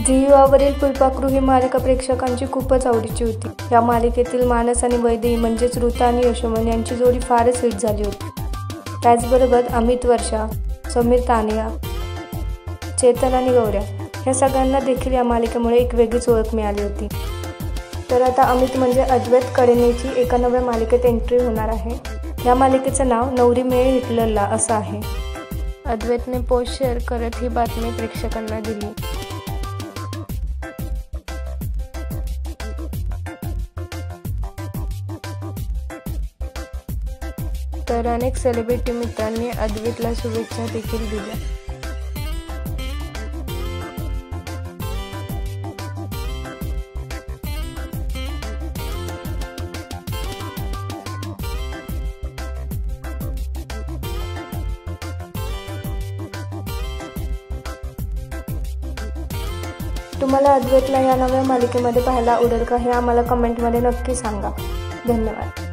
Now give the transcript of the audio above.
Zee युवावरील फुलपाखरू ही मालिका प्रेक्षकांची खूपच आवडीची होती। या मालिकेतील मानस आणि वैदेही म्हणजेच ऋता आणि यशोमन यांची जोडी फारच हिट झाली होती। त्याचबरोबर अमित, वर्षा, समीर तानिया, चेतन आणि गौऱ्या या सगळ्यांना देखील या मालिकेमुळे एक वेगळीच ओळख मिळाली होती। तर आता अमित म्हणजे अद्वैत कडेनेची एका नव्या मालिकेत एंट्री होणार आहे। या मालिकेचं नाव नवरी मिळे हिटलरला असं आहे। अद्वैतने पोस्ट शेअर करत ही बातमी प्रेक्षकांना दिली। तर अनेक सेलिब्रिटी मित्रांनी अद्वैतला शुभेच्छा देखील दिल्या। तुम्हाला अद्वैतला या नव्या मालिकेमध्ये पाहायला आवडेल का हे आम्हाला कमेंटमध्ये नक्की सांगा। धन्यवाद।